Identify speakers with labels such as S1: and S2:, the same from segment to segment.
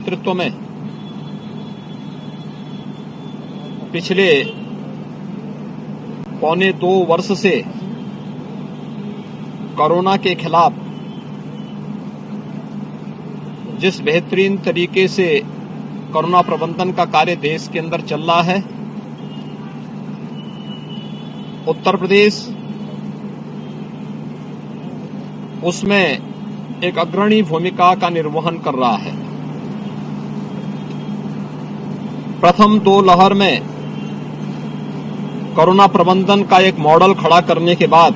S1: नेतृत्व में पिछले पौने 2 वर्ष से कोरोना के खिलाफ जिस बेहतरीन तरीके से कोरोना प्रबंधन का कार्य देश के अंदर चल रहा है, उत्तर प्रदेश उसमें एक अग्रणी भूमिका का निर्वहन कर रहा है। प्रथम 2 लहर में कोरोना प्रबंधन का एक मॉडल खड़ा करने के बाद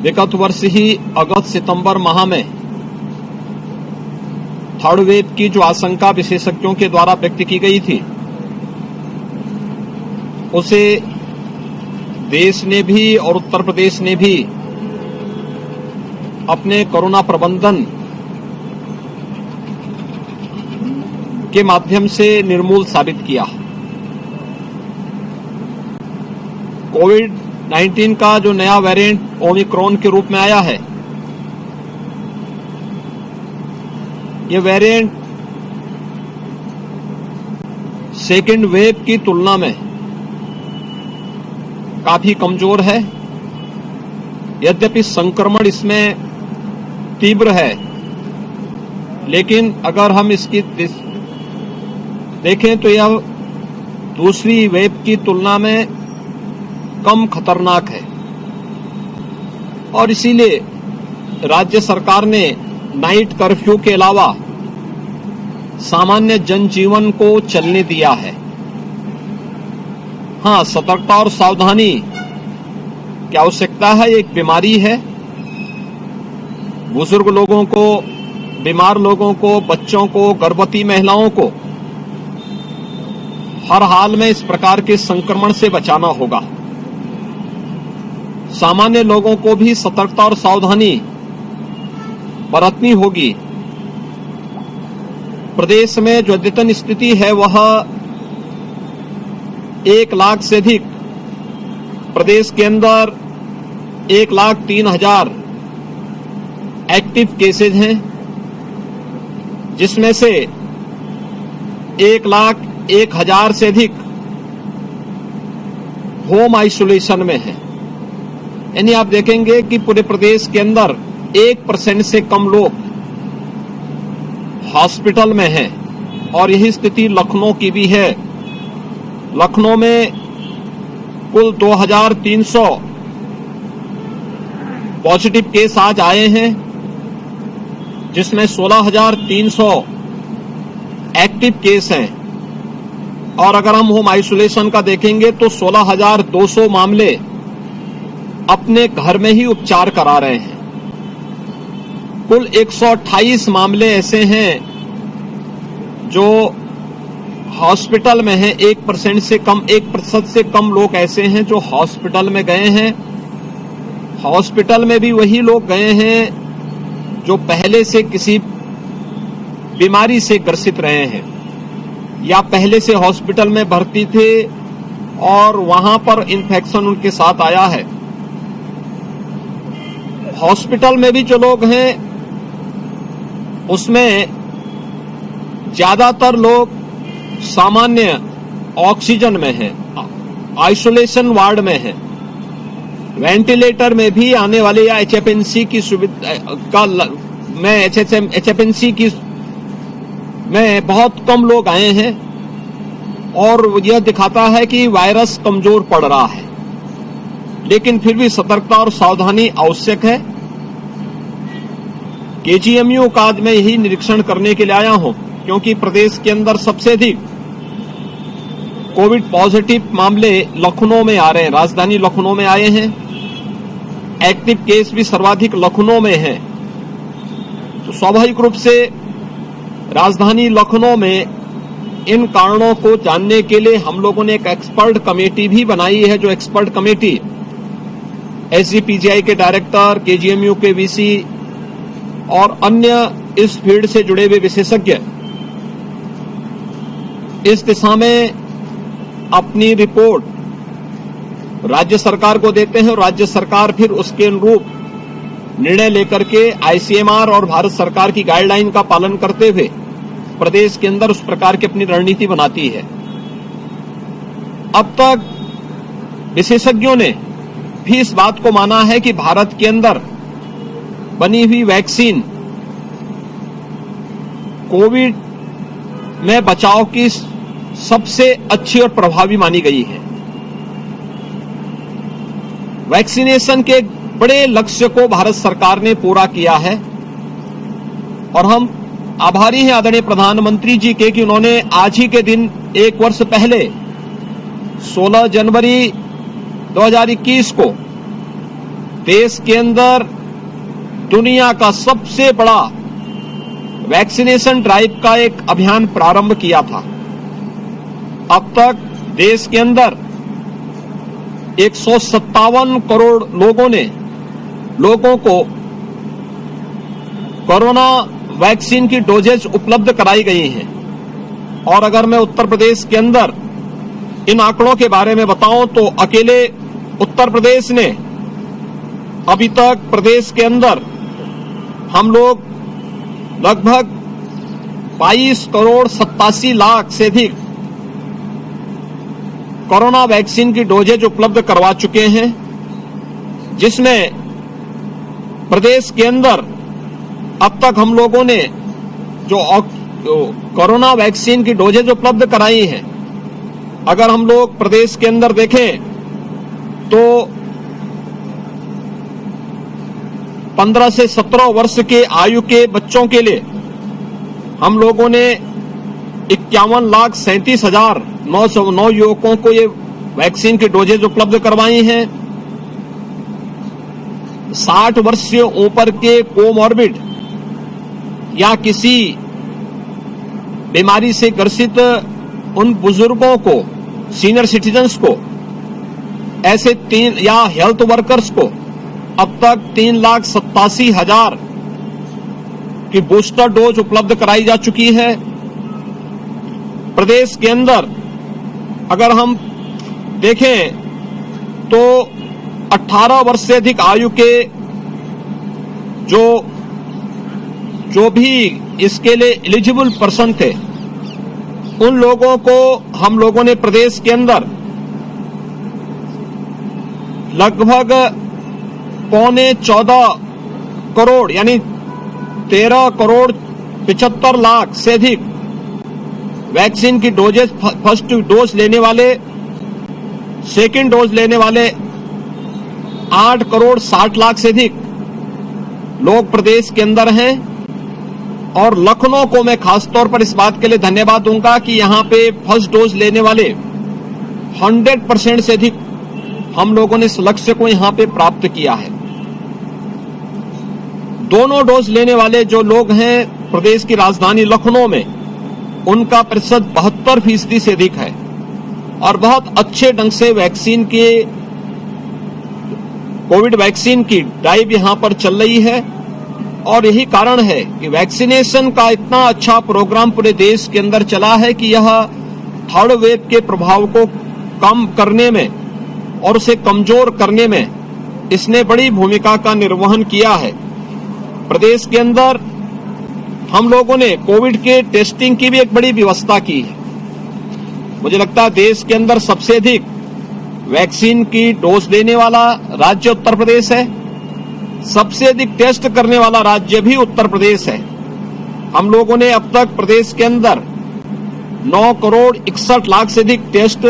S1: विगत वर्ष ही अगस्त सितंबर माह में थर्ड वेव की जो आशंका विशेषज्ञों के द्वारा व्यक्त की गई थी, उसे देश ने भी और उत्तर प्रदेश ने भी अपने कोरोना प्रबंधन के माध्यम से निर्मूल साबित किया। कोविड-19 का जो नया वेरिएंट ओमिक्रॉन के रूप में आया है, ये वेरिएंट सेकेंड वेव की तुलना में काफी कमजोर है। यद्यपि संक्रमण इसमें तीव्र है, लेकिन अगर हम इसकी देखें तो यह दूसरी वेव की तुलना में कम खतरनाक है और इसीलिए राज्य सरकार ने नाइट कर्फ्यू के अलावा सामान्य जनजीवन को चलने दिया है। हां, सतर्कता और सावधानी की आवश्यकता है। एक बीमारी है, बुजुर्ग लोगों को, बीमार लोगों को, बच्चों को, गर्भवती महिलाओं को हर हाल में इस प्रकार के संक्रमण से बचाना होगा। सामान्य लोगों को भी सतर्कता और सावधानी बरतनी होगी। प्रदेश में जो अद्यतन स्थिति है वह 1 लाख से अधिक, प्रदेश के अंदर 1,03,000 एक्टिव केसेज हैं, जिसमें से 1,01,000 से अधिक होम आइसोलेशन में हैं। यानी आप देखेंगे कि पूरे प्रदेश के अंदर 1% से कम लोग हॉस्पिटल में हैं और यही स्थिति लखनऊ की भी है। लखनऊ में कुल 2,300 पॉजिटिव केस आज आए हैं, जिसमें 16,300 एक्टिव केस हैं और अगर हम होम आइसोलेशन का देखेंगे तो 16,200 मामले अपने घर में ही उपचार करा रहे हैं। कुल 128 मामले ऐसे हैं जो हॉस्पिटल में हैं। 1% से कम लोग ऐसे हैं जो हॉस्पिटल में गए हैं। हॉस्पिटल में भी वही लोग गए हैं जो पहले से किसी बीमारी से ग्रसित रहे हैं या पहले से हॉस्पिटल में भर्ती थे और वहां पर इन्फेक्शन उनके साथ आया है। हॉस्पिटल में भी जो लोग हैं उसमें ज्यादातर लोग सामान्य ऑक्सीजन में हैं, आइसोलेशन वार्ड में हैं। वेंटिलेटर में भी आने वाले या एचएफएनसी की सुविधा एचएफएनसी की में बहुत कम लोग आए हैं और यह दिखाता है कि वायरस कमजोर पड़ रहा है। लेकिन फिर भी सतर्कता और सावधानी आवश्यक है। केजीएमयू का आज मैं यही निरीक्षण करने के लिए आया हूं, क्योंकि प्रदेश के अंदर सबसे अधिक कोविड पॉजिटिव मामले लखनऊ में आ रहे हैं, राजधानी लखनऊ में आए हैं। एक्टिव केस भी सर्वाधिक लखनऊ में हैं। तो स्वाभाविक रूप से राजधानी लखनऊ में इन कारणों को जानने के लिए हम लोगों ने एक एक्सपर्ट कमेटी भी बनाई है। जो एक्सपर्ट कमेटी एसजीपीजीआई के डायरेक्टर, केजीएमयू के वीसी और अन्य इस फील्ड से जुड़े हुए विशेषज्ञ इस दिशा में अपनी रिपोर्ट राज्य सरकार को देते हैं और राज्य सरकार फिर उसके अनुरूप निर्णय लेकर के आईसीएमआर और भारत सरकार की गाइडलाइन का पालन करते हुए प्रदेश के अंदर उस प्रकार की अपनी रणनीति बनाती है। अब तक विशेषज्ञों ने भी इस बात को माना है कि भारत के अंदर बनी हुई वैक्सीन कोविड में बचाव की सबसे अच्छी और प्रभावी मानी गई है। वैक्सीनेशन के बड़े लक्ष्य को भारत सरकार ने पूरा किया है और हम आभारी हैं आदरणीय प्रधानमंत्री जी के कि उन्होंने आज ही के दिन 1 वर्ष पहले 16 जनवरी 2021 को देश के अंदर दुनिया का सबसे बड़ा वैक्सीनेशन ड्राइव का एक अभियान प्रारंभ किया था। अब तक देश के अंदर 157 करोड़ लोगों को कोरोना वैक्सीन की डोजेज उपलब्ध कराई गई हैं। और अगर मैं उत्तर प्रदेश के अंदर इन आंकड़ों के बारे में बताऊं तो अकेले उत्तर प्रदेश ने अभी तक प्रदेश के अंदर हम लोग लगभग 22 करोड़ 87 लाख से अधिक कोरोना वैक्सीन की डोजेज उपलब्ध करवा चुके हैं, जिसमें प्रदेश के अंदर अब तक हम लोगों ने जो कोरोना वैक्सीन की डोजेज उपलब्ध कराई हैं, अगर हम लोग प्रदेश के अंदर देखें तो 15 से 17 वर्ष के आयु के बच्चों के लिए हम लोगों ने 51,37,909 युवकों को ये वैक्सीन की डोजेज उपलब्ध करवाई हैं। 60 वर्ष से ऊपर के कोमॉर्बिड या किसी बीमारी से ग्रसित उन बुजुर्गों को, सीनियर सिटीजन्स को, ऐसे या हेल्थ वर्कर्स को अब तक 3,87,000 की बूस्टर डोज उपलब्ध कराई जा चुकी है। प्रदेश के अंदर अगर हम देखें तो 18 वर्ष से अधिक आयु के जो भी इसके लिए एलिजिबल पर्सन थे, उन लोगों को हम लोगों ने प्रदेश के अंदर लगभग 14 करोड़ यानी 13 करोड़ 75 लाख से अधिक वैक्सीन की डोजेज, फर्स्ट डोज लेने वाले, सेकेंड डोज लेने वाले 8 करोड़ 60 लाख से अधिक लोग प्रदेश के अंदर हैं। और लखनऊ को मैं खासतौर पर इस बात के लिए धन्यवाद दूंगा कि यहां पे फर्स्ट डोज लेने वाले 100% से अधिक हम लोगों ने इस लक्ष्य को यहां पे प्राप्त किया है। दोनों डोज लेने वाले जो लोग हैं प्रदेश की राजधानी लखनऊ में, उनका प्रतिशत 72% से अधिक है और बहुत अच्छे ढंग से वैक्सीन के कोविड वैक्सीन की ड्राइव यहां पर चल रही है। और यही कारण है कि वैक्सीनेशन का इतना अच्छा प्रोग्राम पूरे देश के अंदर चला है कि यह थर्ड वेव के प्रभाव को कम करने में और उसे कमजोर करने में इसने बड़ी भूमिका का निर्वहन किया है। प्रदेश के अंदर हम लोगों ने कोविड के टेस्टिंग की भी एक बड़ी व्यवस्था की है। मुझे लगता है देश के अंदर सबसे अधिक वैक्सीन की डोज देने वाला राज्य उत्तर प्रदेश है, सबसे अधिक टेस्ट करने वाला राज्य भी उत्तर प्रदेश है। हम लोगों ने अब तक प्रदेश के अंदर 9 करोड़ 61 लाख से अधिक टेस्ट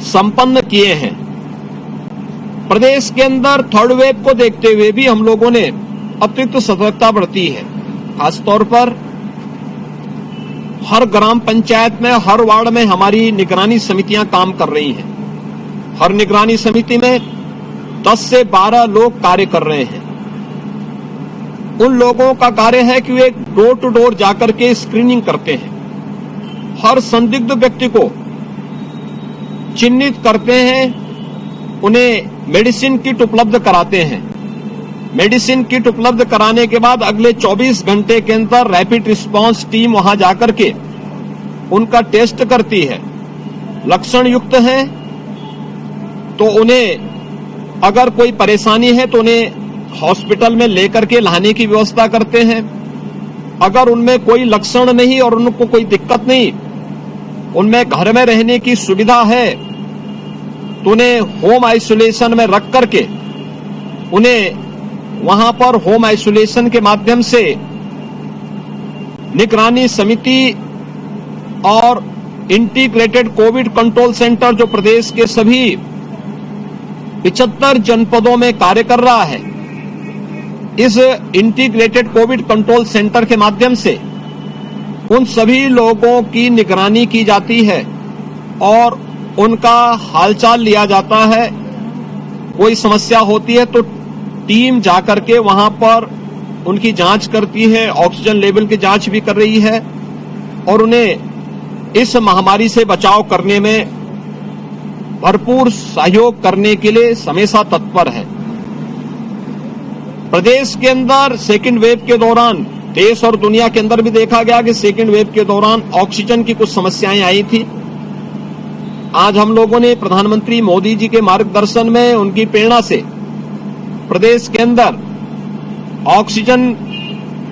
S1: संपन्न किए हैं। प्रदेश के अंदर थर्ड वेव को देखते हुए भी हम लोगों ने अतिरिक्त सतर्कता बरती है। खासतौर पर हर ग्राम पंचायत में, हर वार्ड में हमारी निगरानी समितियां काम कर रही हैं। हर निगरानी समिति में 10 से 12 लोग कार्य कर रहे हैं। उन लोगों का कार्य है कि वे डोर टू डोर जाकर के स्क्रीनिंग करते हैं, हर संदिग्ध व्यक्ति को चिन्हित करते हैं, उन्हें मेडिसिन किट उपलब्ध कराते हैं। मेडिसिन किट उपलब्ध कराने के बाद अगले 24 घंटे के अंदर रैपिड रिस्पांस टीम वहां जाकर के उनका टेस्ट करती है। लक्षण युक्त हैं तो उन्हें, अगर कोई परेशानी है तो उन्हें हॉस्पिटल में लेकर के लाने की व्यवस्था करते हैं। अगर उनमें कोई लक्षण नहीं और उनको कोई दिक्कत नहीं, उनमें घर में रहने की सुविधा है, तो उन्हें होम आइसोलेशन में रख करके उन्हें वहां पर होम आइसोलेशन के माध्यम से निगरानी समिति और इंटीग्रेटेड कोविड कंट्रोल सेंटर जो प्रदेश के सभी 75 जनपदों में कार्य कर रहा है, इस इंटीग्रेटेड कोविड कंट्रोल सेंटर के माध्यम से उन सभी लोगों की निगरानी की जाती है और उनका हालचाल लिया जाता है। कोई समस्या होती है तो टीम जाकर के वहां पर उनकी जांच करती है, ऑक्सीजन लेवल की जांच भी कर रही है और उन्हें इस महामारी से बचाव करने में भरपूर सहयोग करने के लिए हमेशा तत्पर है। प्रदेश के अंदर सेकेंड वेव के दौरान, देश और दुनिया के अंदर भी देखा गया कि सेकेंड वेव के दौरान ऑक्सीजन की कुछ समस्याएं आई थी। आज हम लोगों ने प्रधानमंत्री मोदी जी के मार्गदर्शन में, उनकी प्रेरणा से प्रदेश के अंदर ऑक्सीजन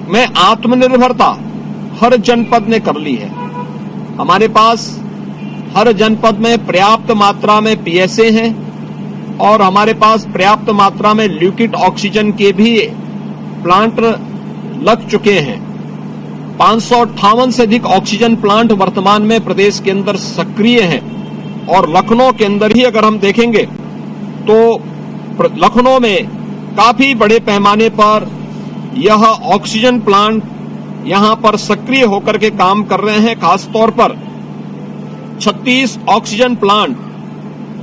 S1: में आत्मनिर्भरता हर जनपद ने कर ली है। हमारे पास हर जनपद में पर्याप्त मात्रा में पीएसए हैं और हमारे पास पर्याप्त मात्रा में लिक्विड ऑक्सीजन के भी प्लांट लग चुके हैं। 558 से अधिक ऑक्सीजन प्लांट वर्तमान में प्रदेश के अंदर सक्रिय हैं और लखनऊ के अंदर ही अगर हम देखेंगे तो लखनऊ में काफी बड़े पैमाने पर यह ऑक्सीजन प्लांट यहां पर सक्रिय होकर के काम कर रहे हैं। खासतौर पर 36 ऑक्सीजन प्लांट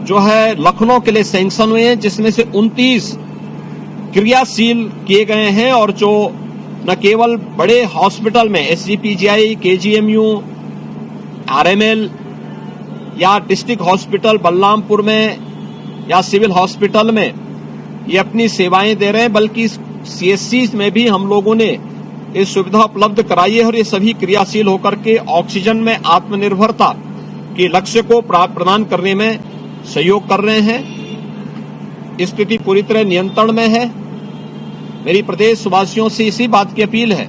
S1: जो है लखनऊ के लिए सैंक्शन हुए हैं, जिसमें से 29 क्रियाशील किए गए हैं और जो न केवल बड़े हॉस्पिटल में एसजीपीजीआई, केजीएमयू, आरएमएल या डिस्ट्रिक्ट हॉस्पिटल बलरामपुर में या सिविल हॉस्पिटल में ये अपनी सेवाएं दे रहे हैं, बल्कि सीएससी में भी हम लोगों ने ये सुविधा उपलब्ध कराई है और ये सभी क्रियाशील होकर के ऑक्सीजन में आत्मनिर्भरता के लक्ष्य को प्रदान करने में सहयोग कर रहे हैं। स्थिति पूरी तरह नियंत्रण में है। मेरी प्रदेश वासियों से इसी बात की अपील है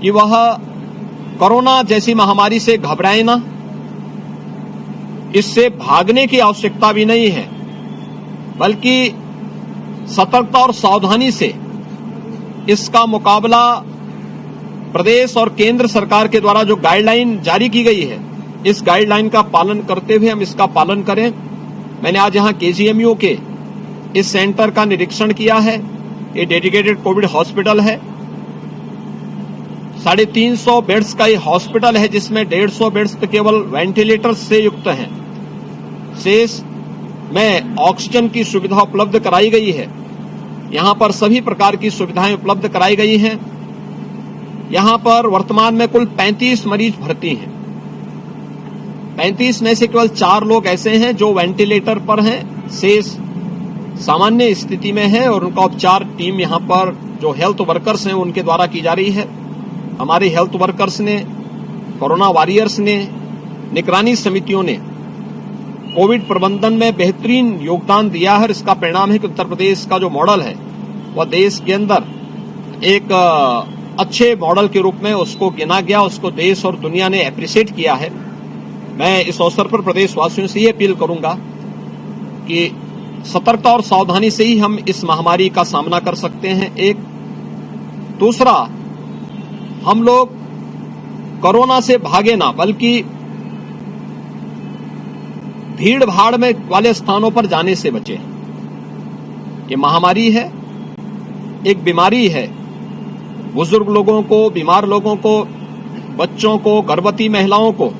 S1: कि वह कोरोना जैसी महामारी से घबराए ना, इससे भागने की आवश्यकता भी नहीं है, बल्कि सतर्कता और सावधानी से इसका मुकाबला प्रदेश और केंद्र सरकार के द्वारा जो गाइडलाइन जारी की गई है, इस गाइडलाइन का पालन करते हुए हम इसका पालन करें। मैंने आज यहां केजीएमयू के इस सेंटर का निरीक्षण किया है। ये डेडिकेटेड कोविड हॉस्पिटल है। 350 बेड्स का ये हॉस्पिटल है, जिसमें 150 बेड्स तो केवल वेंटिलेटर से युक्त हैं। शेष में ऑक्सीजन की सुविधा उपलब्ध कराई गई है। यहां पर सभी प्रकार की सुविधाएं उपलब्ध कराई गई हैं। यहां पर वर्तमान में कुल 35 मरीज भर्ती हैं। 35 में से केवल 4 लोग ऐसे हैं जो वेंटिलेटर पर हैं, शेष सामान्य स्थिति में है और उनका उपचार टीम यहां पर जो हेल्थ वर्कर्स हैं उनके द्वारा की जा रही है। हमारे हेल्थ वर्कर्स ने, कोरोना वॉरियर्स ने, निगरानी समितियों ने कोविड प्रबंधन में बेहतरीन योगदान दिया है। इसका परिणाम है कि उत्तर प्रदेश का जो मॉडल है वह देश के अंदर एक अच्छे मॉडल के रूप में उसको गिना गया, उसको देश और दुनिया ने एप्रिशिएट किया है। मैं इस अवसर पर प्रदेशवासियों से ये अपील करूंगा कि सतर्कता और सावधानी से ही हम इस महामारी का सामना कर सकते हैं। एक दूसरा, हम लोग कोरोना से भागे ना, बल्कि भीड़ भाड़ में वाले स्थानों पर जाने से बचे। ये महामारी है, एक बीमारी है। बुजुर्ग लोगों को, बीमार लोगों को, बच्चों को, गर्भवती महिलाओं को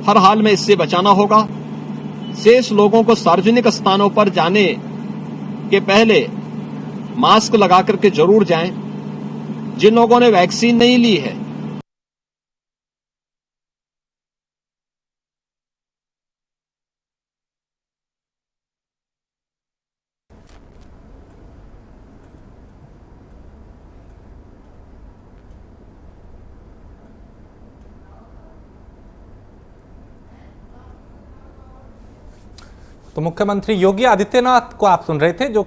S1: हर हाल में इससे बचाना होगा। शेष लोगों को सार्वजनिक स्थानों पर जाने के पहले मास्क लगाकर के जरूर जाएं। जिन लोगों ने वैक्सीन नहीं ली है,
S2: तो मुख्यमंत्री योगी आदित्यनाथ को आप सुन रहे थे, जो